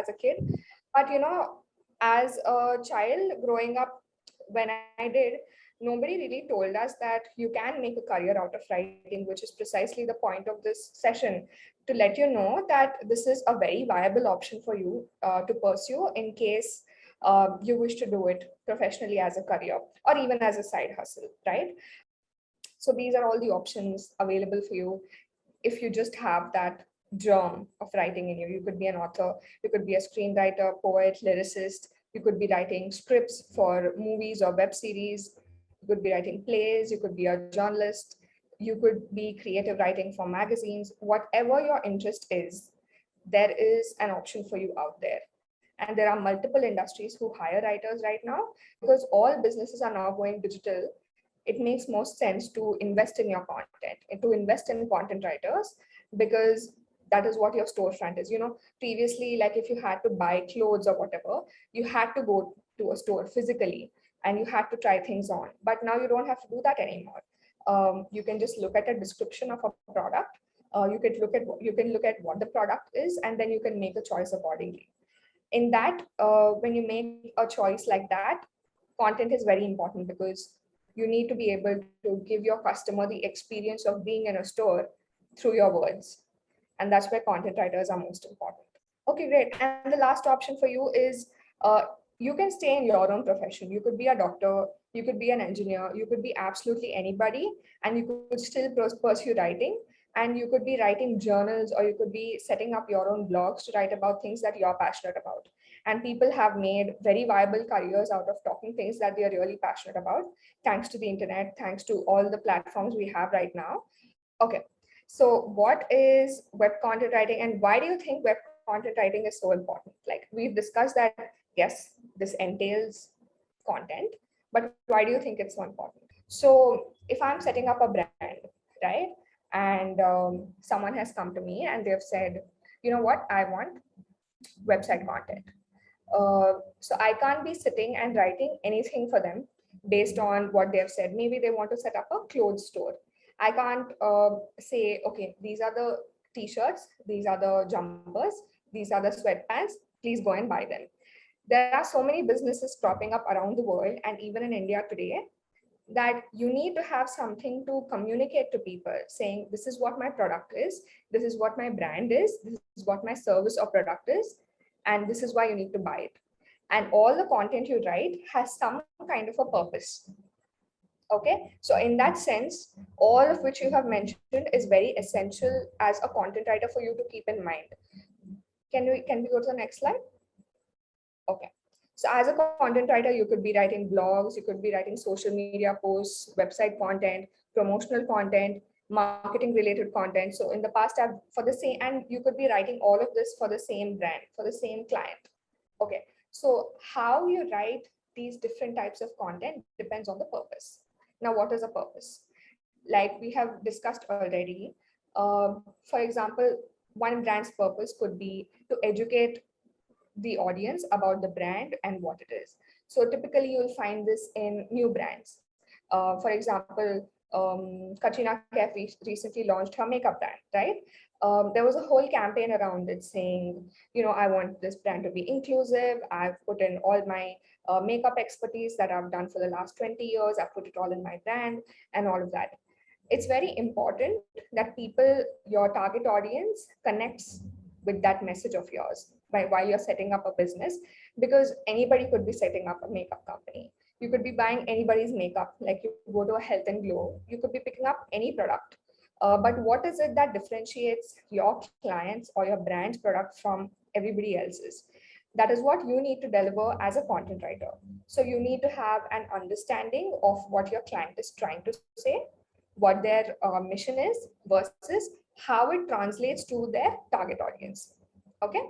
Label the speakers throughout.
Speaker 1: as a kid. But as a child growing up, when I did, nobody really told us that you can make a career out of writing, which is precisely the point of this session, to let you know that this is a very viable option for you to pursue in case you wish to do it professionally as a career or even as a side hustle, right? So these are all the options available for you if you just have that germ of writing in you. You could be an author, you could be a screenwriter, poet, lyricist, you could be writing scripts for movies or web series, you could be writing plays, you could be a journalist, you could be creative writing for magazines. Whatever your interest is, there is an option for you out there. And there are multiple industries who hire writers right now, because all businesses are now going digital. It makes most sense to invest in your content and to invest in content writers, because that is what your storefront is. Previously, like if you had to buy clothes or whatever, you had to go to a store physically and you had to try things on. But now you don't have to do that anymore. You can just look at a description of a product. You can look at what the product is, and then you can make a choice accordingly. In that, when you make a choice like that, content is very important, because you need to be able to give your customer the experience of being in a store through your words. And that's where content writers are most important. Okay, great. And the last option for you is you can stay in your own profession. You could be a doctor, you could be an engineer, you could be absolutely anybody, and you could still pursue writing. And you could be writing journals, or you could be setting up your own blogs to write about things that you're passionate about. And people have made very viable careers out of talking things that they are really passionate about, thanks to the internet, thanks to all the platforms we have right now. Okay, so what is web content writing, and why do you think web content writing is so important? Like, we've discussed that, yes, this entails content, but why do you think it's so important? So if I'm setting up a brand, right, and someone has come to me and they've said, you know what, I want website content. So I can't be sitting and writing anything for them based on what they've said. Maybe they want to set up a clothes store. I can't say, okay, these are the t-shirts, these are the jumpers, these are the sweatpants, please go and buy them. There are so many businesses cropping up around the world and even in India today, that you need to have something to communicate to people, saying this is what my product is, this is what my brand is, this is what my service or product is, and this is why you need to buy it. And all the content you write has some kind of a purpose. Okay, so in that sense, all of which you have mentioned is very essential as a content writer for you to keep in mind. Can we go to the next slide? Okay. So as a content writer, you could be writing blogs, you could be writing social media posts, website content, promotional content, marketing related content. So in the past, for the same, and you could be writing all of this for the same brand, for the same client. Okay. So how you write these different types of content depends on the purpose. Now, what is a purpose? Like we have discussed already, for example, one brand's purpose could be to educate the audience about the brand and what it is. So typically you'll find this in new brands. For example, Katrina Kaif recently launched her makeup brand, right? There was a whole campaign around it saying, I want this brand to be inclusive. I've put in all my makeup expertise that I've done for the last 20 years. I've put it all in my brand and all of that. It's very important that people, your target audience, connects with that message of yours while you're setting up a business, because anybody could be setting up a makeup company. You could be buying anybody's makeup, like you go to a Health and Glow, you could be picking up any product. But what is it that differentiates your clients or your brand's product from everybody else's? That is what you need to deliver as a content writer. So you need to have an understanding of what your client is trying to say, what their mission is, versus how it translates to their target audience. Okay.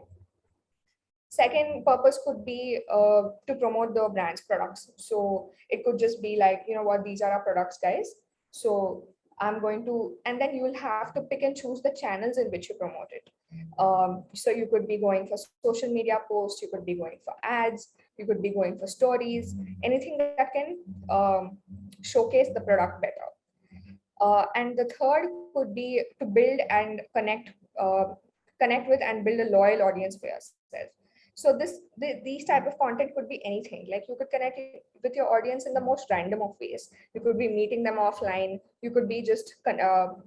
Speaker 1: Second purpose could be to promote the brand's products. So it could just be like, what, these are our products, guys. So I'm going to, and then you will have to pick and choose the channels in which you promote it. So you could be going for social media posts, you could be going for ads, you could be going for stories, anything that can showcase the product better. And the third could be to build and connect with and build a loyal audience for yourself. So these type of content could be anything. Like you could connect with your audience in the most random of ways. You could be meeting them offline. You could be just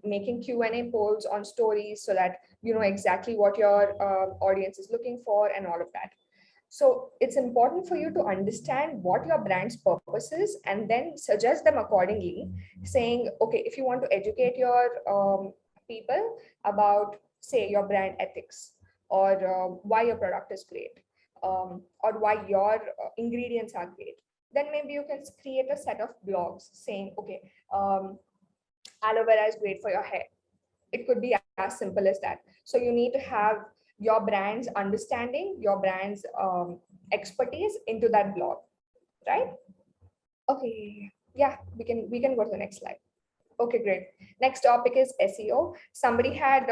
Speaker 1: making Q&A polls on stories so that you know exactly what your audience is looking for and all of that. So it's important for you to understand what your brand's purpose is and then suggest them accordingly, saying, okay, if you want to educate your people about, say, your brand ethics, or why your product is great, or why your ingredients are great, then maybe you can create a set of blogs saying, okay, aloe vera is great for your hair. It could be as simple as that. So you need to have your brand's understanding, your brand's expertise into that blog, right? Okay, yeah, we can go to the next slide. Okay, great. Next topic is SEO. Somebody had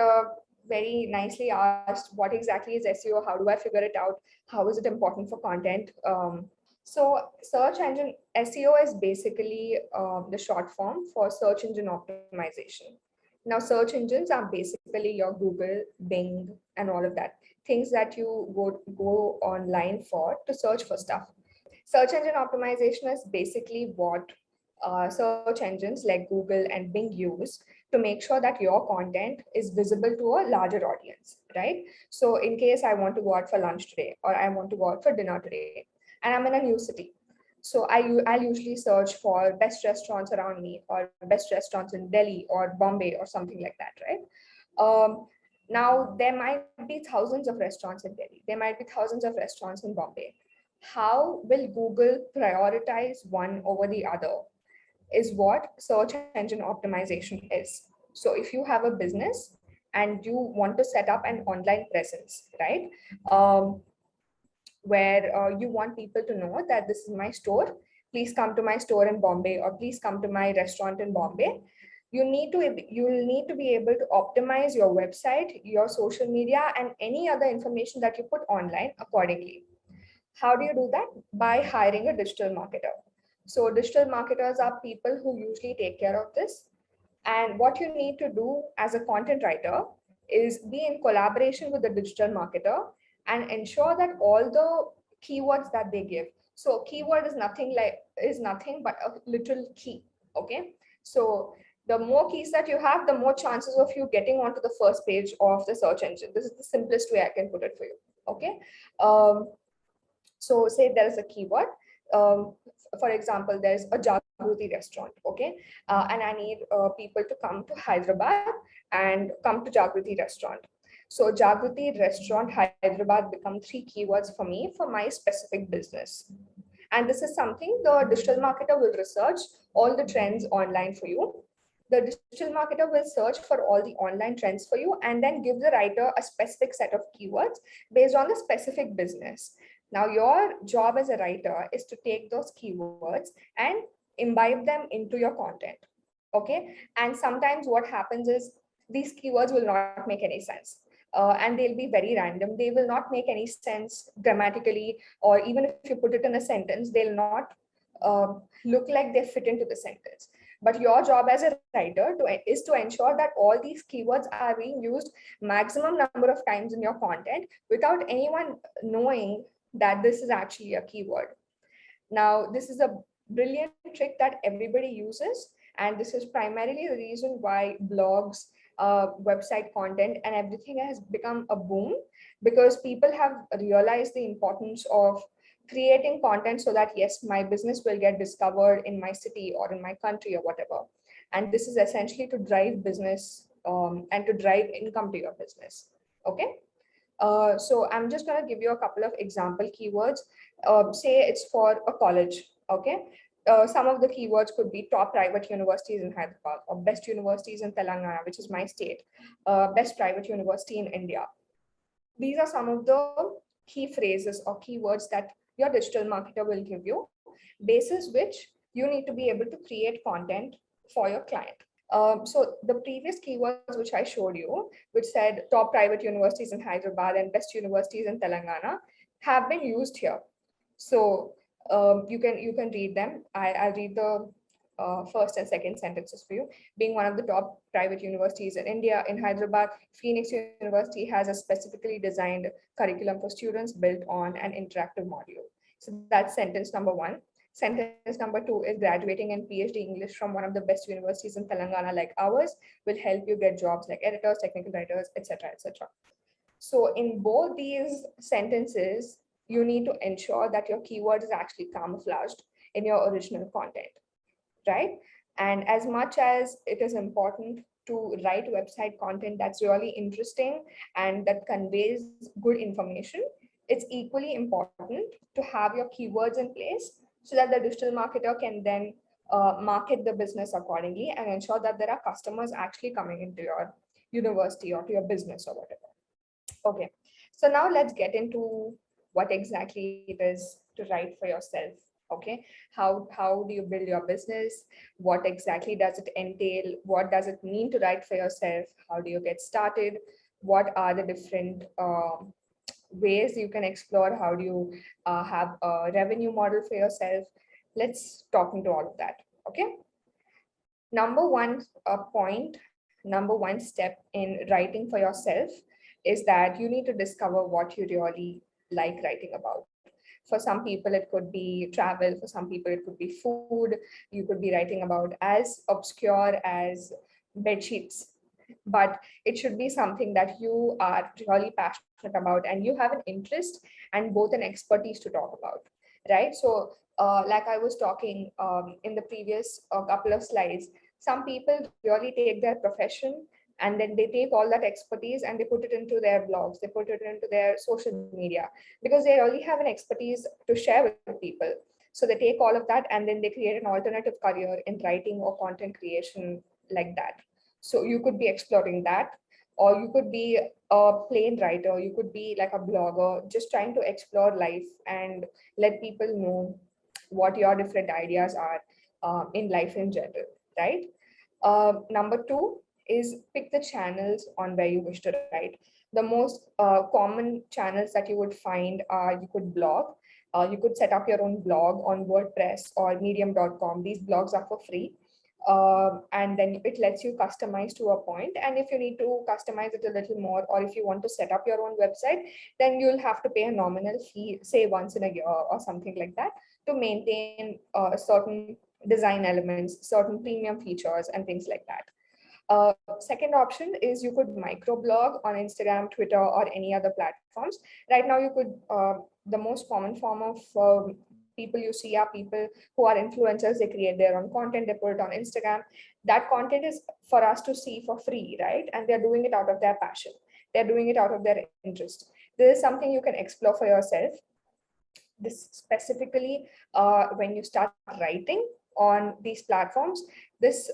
Speaker 1: very nicely asked, what exactly is SEO? How do I figure it out? How is it important for content? So search engine SEO is basically the short form for search engine optimization. Now, search engines are basically your Google, Bing, and all of that. Things that you go online for to search for stuff. Search engine optimization is basically what search engines like Google and Bing use to make sure that your content is visible to a larger audience, right? So in case I want to go out for lunch today, or I want to go out for dinner today, and I'm in a new city, so I'll usually search for best restaurants around me, or best restaurants in Delhi or Bombay or something like that, right? Now there might be thousands of restaurants in Delhi. There might be thousands of restaurants in Bombay. How will Google prioritize one over the other is what search engine optimization is. So if you have a business and you want to set up an online presence, right? Um, where you want people to know that this is my store. Please come to my store in Bombay, or please come to my restaurant in Bombay. You'll need to be able to optimize your website, your social media, and any other information that you put online accordingly. How do you do that? By hiring a digital marketer. So digital marketers are people who usually take care of this. And what you need to do as a content writer is be in collaboration with the digital marketer and ensure that all the keywords that they give. So keyword is nothing but a literal key. Okay. So the more keys that you have, the more chances of you getting onto the first page of the search engine. This is the simplest way I can put it for you. Okay. Um, so say there is a keyword. Um, for example, there's a Jagruti restaurant, okay? And I need people to come to Hyderabad and come to Jagruti restaurant. So Jagruti restaurant Hyderabad become three keywords for me for my specific business. And this is something the digital marketer will research all the trends online for you. The digital marketer will search for all the online trends for you and then give the writer a specific set of keywords based on the specific business. Now, your job as a writer is to take those keywords and imbibe them into your content. Okay. And sometimes what happens is these keywords will not make any sense. And they'll be very random. They will not make any sense grammatically, or even if you put it in a sentence, they'll not look like they fit into the sentence. But your job as a writer is to ensure that all these keywords are being used maximum number of times in your content without anyone knowing that this is actually a keyword. Now, this is a brilliant trick that everybody uses, and this is primarily the reason why blogs, website content, and everything has become a boom, because people have realized the importance of creating content so that, yes, my business will get discovered in my city or in my country or whatever. And this is essentially to drive business and to drive income to your business. Okay. So I'm just going to give you a couple of example keywords. Say it's for a college, okay? Some of the keywords could be top private universities in Hyderabad, or best universities in Telangana, which is my state, best private university in India. These are some of the key phrases or keywords that your digital marketer will give you, basis which you need to be able to create content for your client. So the previous keywords which I showed you, which said top private universities in Hyderabad and best universities in Telangana, have been used here. So you can read them. I'll read the first and second sentences for you. Being one of the top private universities in India, in Hyderabad, Phoenix University has a specifically designed curriculum for students built on an interactive module. So that's sentence number one. Sentence number two is graduating in PhD English from one of the best universities in Telangana like ours will help you get jobs like editors, technical writers, etc., etc. So in both these sentences, you need to ensure that your keyword is actually camouflaged in your original content, right? And as much as it is important to write website content that's really interesting and that conveys good information, it's equally important to have your keywords in place so that the digital marketer can then market the business accordingly and ensure that there are customers actually coming into your university or to your business or whatever. Okay, so now let's get into what exactly it is to write for yourself. Okay, how do you build your business? What exactly does it entail? What does it mean to write for yourself? How do you get started? What are the different ways you can explore? How do you have a revenue model for yourself? Let's talk into all of that. Okay, number one point, number one step in writing for yourself is that you need to discover what you really like writing about. For some people it could be travel, for some people it could be food. You could be writing about as obscure as bed sheets, but it should be something that you are really passionate about and you have an interest and both an expertise to talk about, right? So like I was talking in the previous couple of slides, some people really take their profession and then they take all that expertise and they put it into their blogs, they put it into their social media because they already have an expertise to share with people. So they take all of that and then they create an alternative career in writing or content creation like that. So you could be exploring that, or you could be a plain writer, you could be like a blogger, just trying to explore life and let people know what your different ideas are in life in general, right? Number two is pick the channels on where you wish to write. The most common channels that you would find are you could blog, you could set up your own blog on WordPress or medium.com. These blogs are for free. And then it lets you customize to a point. And if you need to customize it a little more, or if you want to set up your own website, then you'll have to pay a nominal fee, say once in a year or something like that, to maintain certain design elements, certain premium features, and things like that. Second option is you could microblog on Instagram, Twitter, or any other platforms. Right now, you could, the most common form of people you see are people who are influencers. They create their own content, they put it on Instagram. That content is for us to see for free, right? And they're doing it out of their passion. They're doing it out of their interest. This is something you can explore for yourself. This specifically when you start writing on these platforms, this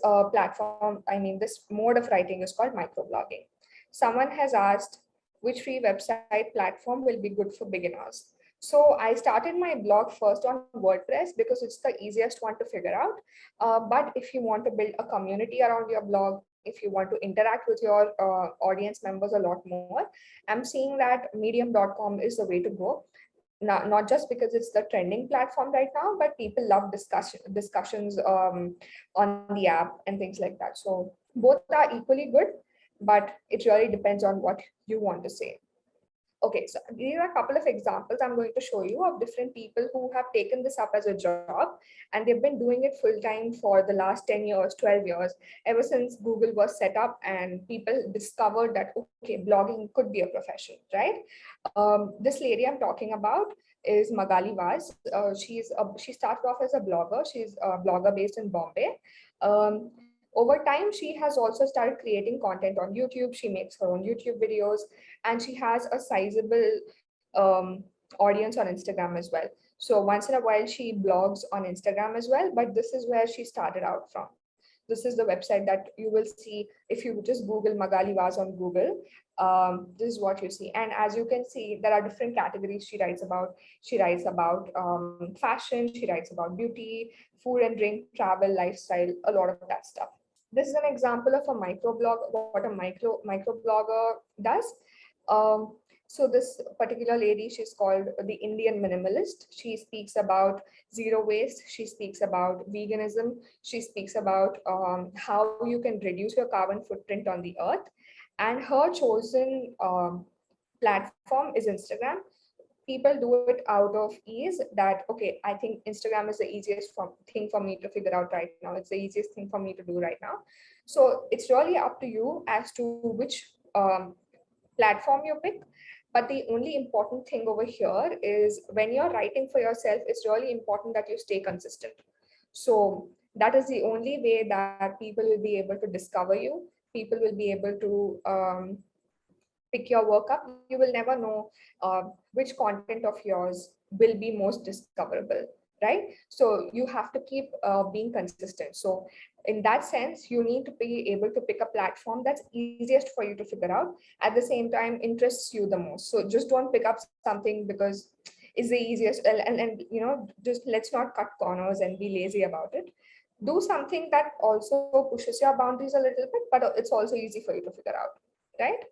Speaker 1: this mode of writing is called microblogging. Someone has asked which free website platform will be good for beginners. So I started my blog first on WordPress because it's the easiest one to figure out. But if you want to build a community around your blog, if you want to interact with your audience members a lot more, I'm seeing that medium.com is the way to go. Not just because it's the trending platform right now, but people love discussions on the app and things like that. So both are equally good, but it really depends on what you want to say. Okay, so these are a couple of examples I'm going to show you of different people who have taken this up as a job, and they've been doing it full time for the last 10 years, 12 years, ever since Google was set up and people discovered that, okay, blogging could be a profession, right? This lady I'm talking about is Magali Vaz. She started off as a blogger. She's a blogger based in Bombay. Over time, she has also started creating content on YouTube. She makes her own YouTube videos, and she has a sizable audience on Instagram as well. So once in a while, she blogs on Instagram as well. But this is where she started out from. This is the website that you will see if you just Google Magali Vaz on Google. This is what you see. And as you can see, there are different categories she writes about. She writes about fashion, she writes about beauty, food and drink, travel, lifestyle, a lot of that stuff. This is an example of a microblog, what a microblogger does. So this particular lady, she's called the Indian minimalist. She speaks about zero waste. She speaks about veganism. She speaks about how you can reduce your carbon footprint on the earth. And her chosen platform is Instagram. People do it out of ease, that okay, I think Instagram is the easiest thing for me to figure out right now, it's the easiest thing for me to do right now. So it's really up to you as to which platform you pick. But the only important thing over here is when you're writing for yourself, it's really important that you stay consistent. So that is the only way that people will be able to discover you. People will be able to pick your work up. You will never know which content of yours will be most discoverable, right? So you have to keep being consistent. So in that sense, you need to be able to pick a platform that's easiest for you to figure out, at the same time interests you the most. So just don't pick up something because it's the easiest, and just let's not cut corners and be lazy about it. Do something that also pushes your boundaries a little bit, but it's also easy for you to figure out, right?